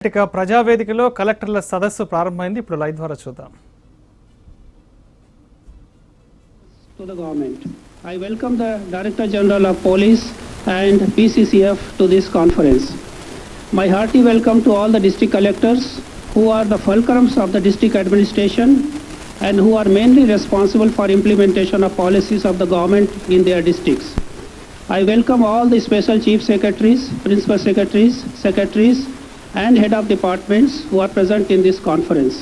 ప్రజా వేదికలో కలెక్టర్ల సదస్సు ప్రారంభమైంది. ఇప్పుడు లైవ్ ద్వారా చూద్దాం. To the government, I welcome the Director General of Police and PCCF to this conference. My hearty welcome to all the district collectors who are the fulcrums of the district administration and who are mainly responsible for implementation of policies of the government in their districts. I welcome all the special chief secretaries, principal secretaries and head of departments who are present in this conference.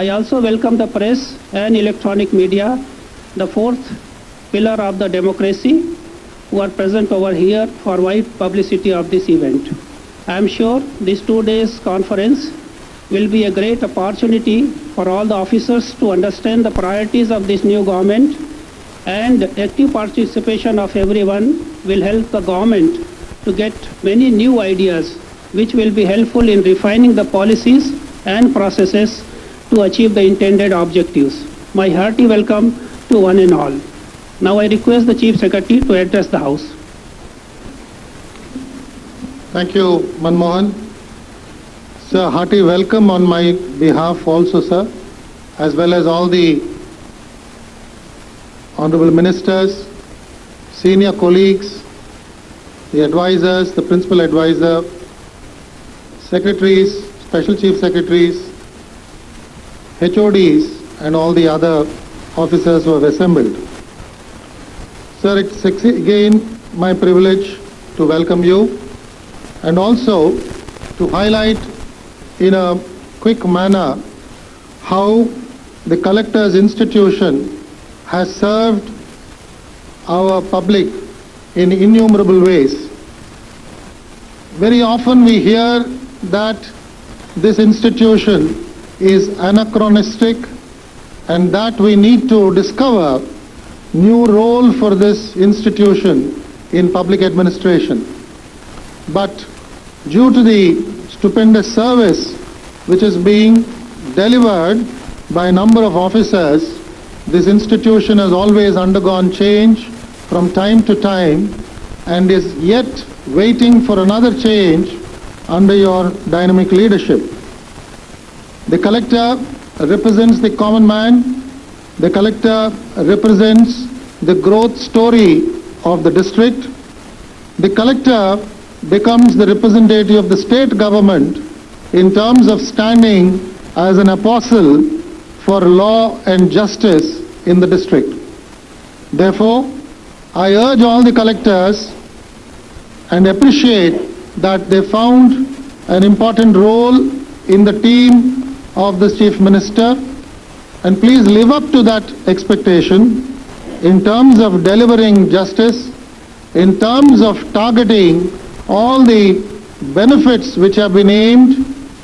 I also welcome the press and electronic media, the fourth pillar of the democracy, who are present over here for wide publicity of this event. I am sure this 2 days conference will be a great opportunity for all the officers to understand the priorities of this new government, and active participation of everyone will help the government to get many new ideas which will be helpful in refining the policies and processes to achieve the intended objectives. My hearty welcome to one and all. Now I request the Chief Secretary to address the House. Thank you, Manmohan. Sir, hearty welcome on my behalf also, sir, as well as all the honorable ministers, senior colleagues, the advisors, the principal advisor, secretaries, special chief secretaries, HODs, and all the other officers who have assembled. Sir, it's again my privilege to welcome you and also to highlight in a quick manner how the collector's institution has served our public in innumerable ways. Very often we hear that this institution is anachronistic and that we need to discover new role for this institution in public administration. But due to the stupendous service which is being delivered by a number of officers, this institution has always undergone change from time to time and is yet waiting for another change under your dynamic leadership. The collector represents the common man. The collector represents the growth story of the district. The collector becomes the representative of the state government in terms of standing as an apostle for law and justice in the district. Therefore, I urge all the collectors and appreciate that they found an important role in the team of the Chief Minister, and please live up to that expectation in terms of delivering justice, in terms of targeting all the benefits which have been aimed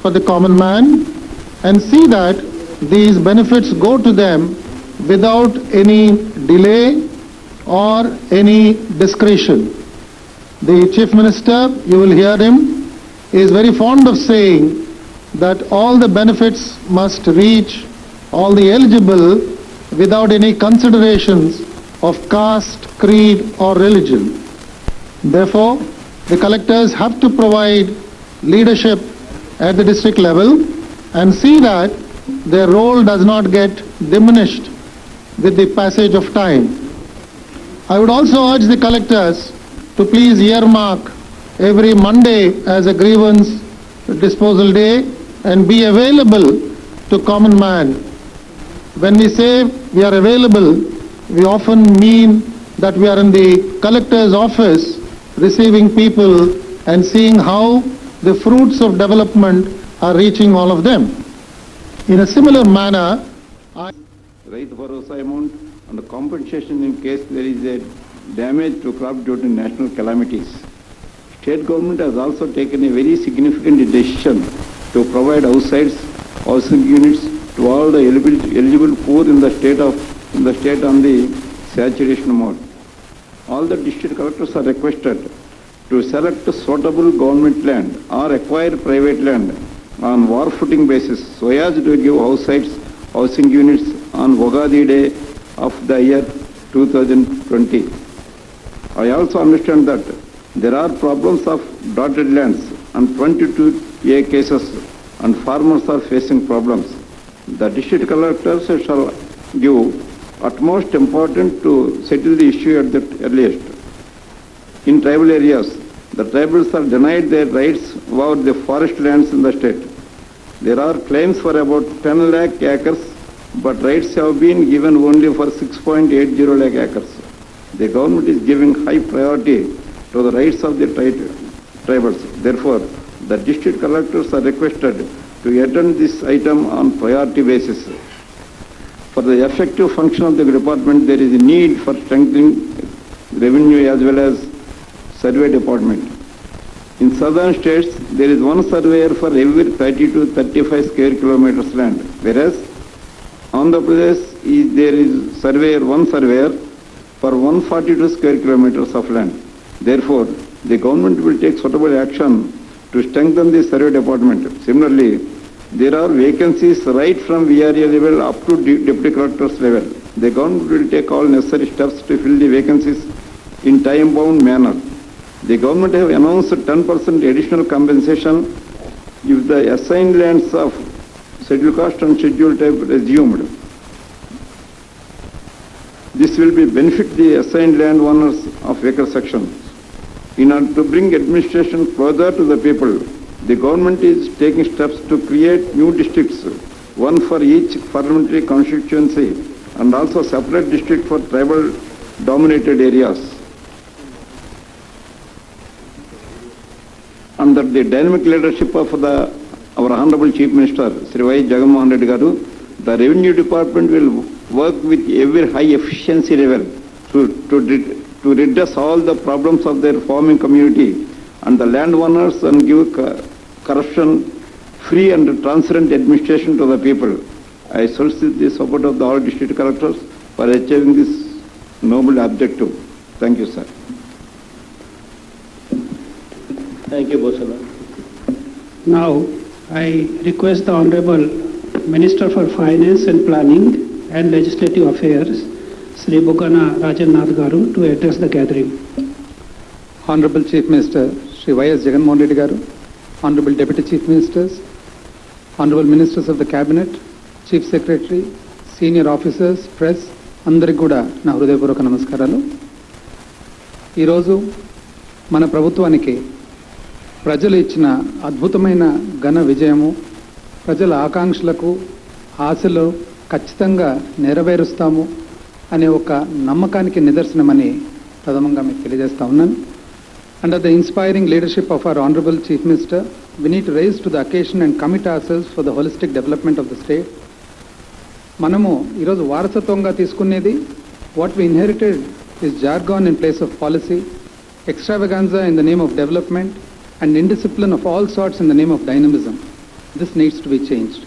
for the common man, and see that these benefits go to them without any delay or any discretion. The Chief Minister, you will hear him, is very fond of saying that all the benefits must reach all the eligible without any considerations of caste, creed or religion. Therefore, the collectors have to provide leadership at the district level and see that their role does not get diminished with the passage of time. I would also urge the collectors to please earmark every Monday as a grievance disposal day and be available to common man. When we say we are available, we often mean that we are in the collector's office receiving people and seeing how the fruits of development are reaching all of them. In a similar manner, Right Bharosa amount and compensation in case there is a damage to crop due to national calamities. State government has also taken a very significant decision to provide housing units to all the eligible poor in the state on the saturation mode. All the district collectors are requested to select suitable government land or acquire private land on war footing basis so as to give housing units on Ugadi Day of the year 2020. I also understand that there are problems of dotted lands on 22 A cases and farmers are facing problems. The district collectors shall give utmost importance to settle the issue at the earliest. In tribal areas, the tribals are denied their rights over the forest lands in the state. There are claims for about 10 lakh acres, but rights have been given only for 6.80 lakh acres. The government is giving high priority to the rights of the tribals. Therefore, the district collectors are requested to attend this item on priority basis. For the effective function of the department, there is a need for strengthening revenue as well as survey department. In southern states, there is one surveyor for every 30 to 35 square kilometers land, whereas Andhra Pradesh there is one surveyor for 142 square kilometers of land. Therefore, the government will take suitable action to strengthen the survey department. Similarly, there are vacancies right from VRA level up to deputy collectors level. The government will take all necessary steps to fill the vacancies in time-bound manner. The government have announced 10% additional compensation if the assigned lands of scheduled caste and scheduled type resumed. This will be benefit the assigned land owners of acre sections. In order to bring administration closer to the people, the government is taking steps to create new districts, one for each parliamentary constituency and also separate district for tribal dominated areas. Under the dynamic leadership of our Honorable Chief Minister, Sri Y. Jagan Reddy Garu, the Revenue Department will work with every high efficiency level to redress all the problems of their farming community and the landowners and give corruption-free and transparent administration to the people. I solicit the support of the all district collectors for achieving this noble objective. Thank you, sir. Thank you, Bosala. Now, I request the Honorable Minister for Finance and Planning and Legislative Affairs, Sri Bugana Rajannath Garu, to address the gathering. Honorable Chief Minister, Sri Y.S. Jagan Reddy Garu, Honorable Deputy Chief Ministers, Honorable Ministers of the Cabinet, Chief Secretary, Senior Officers, Press, అందరికి కూడా నా హృదయపూర్వక నమస్కారాలు. ఈరోజు మన ప్రభుత్వానికి ప్రజలు ఇచ్చిన అద్భుతమైన ఘన విజయము, ప్రజల ఆకాంక్షలకు ఆశలు ఖచ్చితంగా నెరవేరుస్తాము అనే ఒక నమ్మకానికి నిదర్శనమని ప్రథమంగా మీకు తెలియజేస్తా ఉన్నాను. Under the inspiring leadership of our Honorable Chief Minister, we need to rise to the occasion and commit ourselves for the holistic development of the state. మనము ఈరోజు వారసత్వంగా తీసుకునేది what we inherited is jargon in place of policy, extravaganza in the name of development, and indiscipline of all sorts in the name of dynamism. This needs to be changed.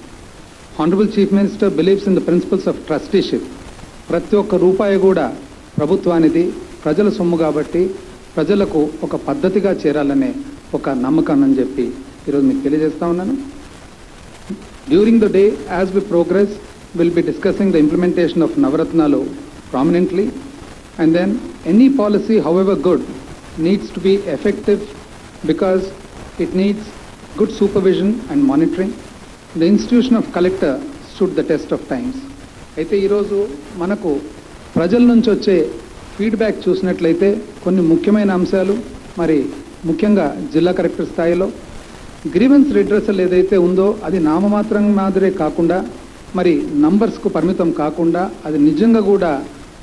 Honorable Chief Minister believes in the principles of trusteeship. ప్రతి ఒక్క రూపాయి కూడా ప్రభుత్వానిది, ప్రజల సొమ్ము కాబట్టి ప్రజలకు ఒక పద్ధతిగా చేరాలనే ఒక నమ్మకం అని చెప్పి ఈరోజు మీకు తెలియజేస్తా ఉన్నాను. During the day as we progress will be discussing the implementation of Navaratnalu prominently, and then any policy however good needs to be effective because it needs good supervision and monitoring. The institution of collector stood the test of times. అయితే ఈరోజు మనకు ప్రజల నుంచి వచ్చే feedback చూసినట్లయితే కొన్ని ముఖ్యమైన అంశాలు, మరి ముఖ్యంగా జిల్లా కలెక్టర్ స్థాయిలో గ్రీవెన్స్ రిడ్రెసల్ ఏదైతే ఉందో అది నామమాత్రం మాదిరే కాకుండా, మరి నంబర్స్కు పరిమితం కాకుండా అది నిజంగా కూడా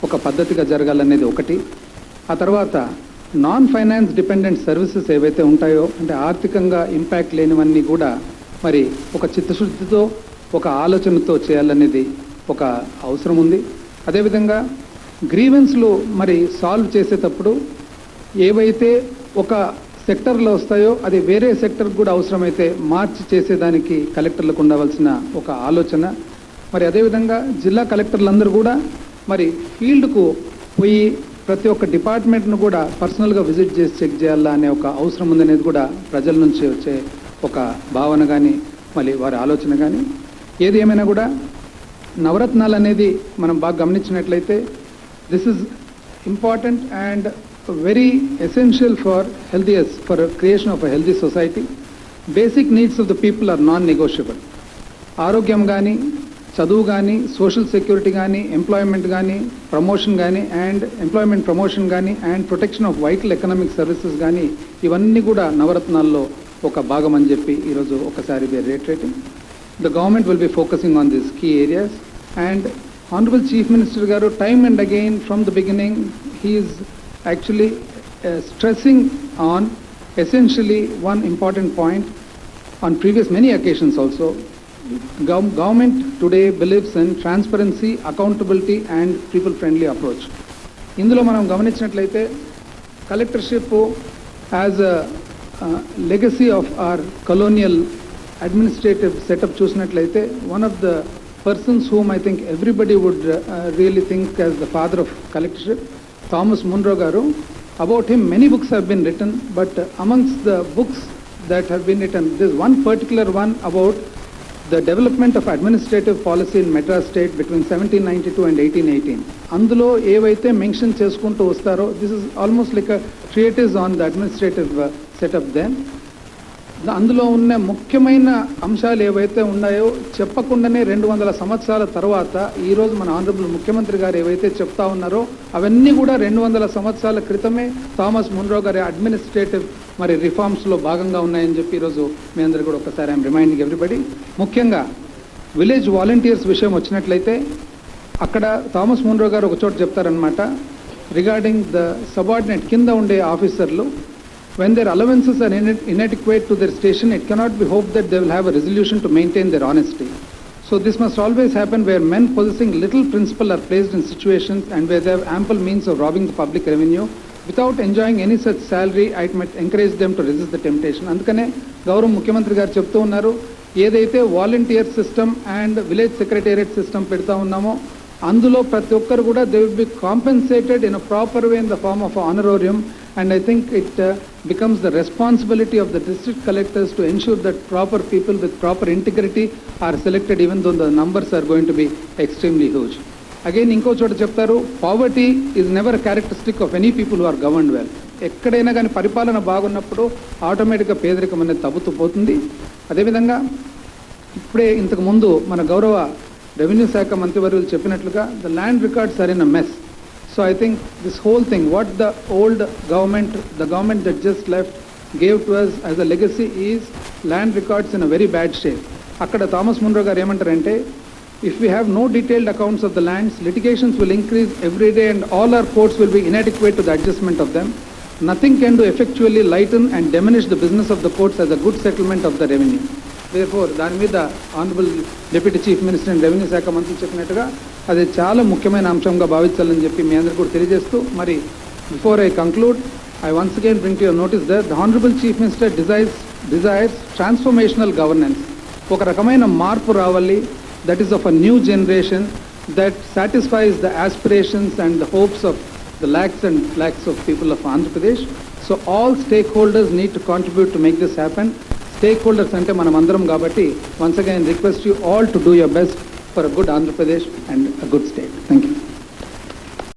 ఒక పద్ధతిగా జరగాలనేది ఒకటి. ఆ తర్వాత నాన్ ఫైనాన్స్ డిపెండెంట్ సర్వీసెస్ ఏవైతే ఉంటాయో, అంటే ఆర్థికంగా ఇంపాక్ట్ లేనివన్నీ కూడా మరి ఒక చిత్తశుద్ధితో ఒక ఆలోచనతో చేయాలనేది ఒక అవసరం ఉంది. అదేవిధంగా గ్రీవెన్స్లు మరి సాల్వ్ చేసేటప్పుడు ఏవైతే ఒక సెక్టర్లో వస్తాయో అది వేరే సెక్టర్కి కూడా అవసరమైతే మార్చి చేసేదానికి కలెక్టర్లకు ఉండవలసిన ఒక ఆలోచన. మరి అదేవిధంగా జిల్లా కలెక్టర్లందరూ కూడా మరి ఫీల్డ్కు పోయి ప్రతి ఒక్క డిపార్ట్మెంట్ను కూడా పర్సనల్గా విజిట్ చేసి చెక్ చేయాలా అనే ఒక అవసరం ఉందనేది కూడా ప్రజల నుంచి వచ్చే ఒక భావన కానీ మళ్ళీ వారి ఆలోచన కానీ. ఏది ఏమైనా కూడా నవరత్నాలు అనేది మనం బాగా గమనించినట్లయితే this is important and very essential for creation of a healthy society. Basic needs of the people are non negotiable. ఆరోగ్యం కానీ, చదువు కానీ, సోషల్ సెక్యూరిటీ కానీ, ఎంప్లాయ్మెంట్ కానీ, ప్రమోషన్ కానీ and protection of vital economic services కానీ, ఇవన్నీ కూడా నవరత్నాల్లో ఒక భాగం అని చెప్పి ఈరోజు ఒకసారి రేటరేటింగ్. The government will be focusing on these key areas, and Honorable Chief Minister garu, time and again from the beginning, he is actually stressing on essentially one important point on previous many occasions also. Government today believes in transparency, accountability and people friendly approach. ఇందులో మనం గమనించినట్లయితే collectorship as a legacy of our colonial administrative setup చూసినట్లయితే one of the persons whom I think everybody would really think as the father of collectorship, Thomas Munro garu. About him many books have been written, but amongst the books that have been written, there is one particular one about the development of administrative policy in Madras state between 1792 and 1818. అందులో ఏవైతే mention చేసుకుంటూ వస్తారో, this is almost like a treatise on the administrative setup then. అందులో ఉన్న ముఖ్యమైన అంశాలు ఏవైతే ఉన్నాయో చెప్పకుండానే 200 సంవత్సరాల తర్వాత ఈరోజు మన ఆనరబుల్ ముఖ్యమంత్రి గారు ఏవైతే చెప్తా ఉన్నారో అవన్నీ కూడా 200 సంవత్సరాల క్రితమే థామస్ మున్రో గారి అడ్మినిస్ట్రేటివ్ మరి రిఫార్మ్స్లో భాగంగా ఉన్నాయని చెప్పి ఈరోజు మీ అందరూ కూడా ఒకసారి ఐఎమ్ రిమైండింగ్ ఎవ్రీబడి. ముఖ్యంగా విలేజ్ వాలంటీర్స్ విషయం వచ్చినట్లయితే అక్కడ థామస్ మున్రో గారు ఒక చోట చెప్తారనమాట, రిగార్డింగ్ ద సబార్డినేట్ కింద ఉండే ఆఫీసర్లు, when their allowances are inadequate to their station, it cannot be hoped that they will have a resolution to maintain their honesty. So this must always happen where men possessing little principle are placed in situations and where they have ample means of robbing the public revenue without enjoying any such salary. I might encourage them to resist the temptation. అందుకనే గౌరవ ముఖ్యమంత్రి గారు చెప్తూ ఉన్నారు, ఏదైతే volunteer system and village secretariat system పెడతా ఉన్నామో అందులో ప్రతి ఒక్కరు కూడా they will be compensated in a proper way in the form of honorarium, and I think it becomes the responsibility of the district collectors to ensure that proper people with proper integrity are selected, even though the numbers are going to be extremely huge. Again ఇంకో చోట చెప్తారు, poverty is never a characteristic of any people who are governed well. ఎక్కడైనా కానీ పరిపాలన బాగున్నప్పుడు ఆటోమేటిక్గా పేదరికం అనేది తగ్గుతూ పోతుంది. అదేవిధంగా ఇప్పుడే ఇంతకు ముందు మన గౌరవ రెవెన్యూ శాఖ మంత్రివర్యులు చెప్పినట్లుగా the land records are in a mess. So I think this whole thing, what the old government, the government that just left gave to us as a legacy is land records in a very bad shape. అక్కడ Thomas Munro గారు ఏమంటారంటే, if we have no detailed accounts of the lands, litigations will increase every day and all our courts will be inadequate to the adjustment of them. Nothing can do effectually lighten and diminish the business of the courts as a good settlement of the revenue. Therefore, దాని మీద honourable deputy chief minister and revenue శాఖ మంత్రి చెప్పినట్టుగా అది చాలా ముఖ్యమైన అంశంగా భావించాలని చెప్పి మీ అందరికీ కూడా తెలియజేస్తూ, మరి before I conclude, I once again bring to your notice that the honourable chief minister desires transformational governance. ఒక రకమైన మార్పు రావాలి, that is of a new generation that satisfies the aspirations and the hopes of the lakhs and lakhs of people of Andhra Pradesh. So all stakeholders need to contribute to make this happen. Stakeholders ante manam andaram kabatti, once again request you all to do your best for a good Andhra Pradesh and a good state. Thank you.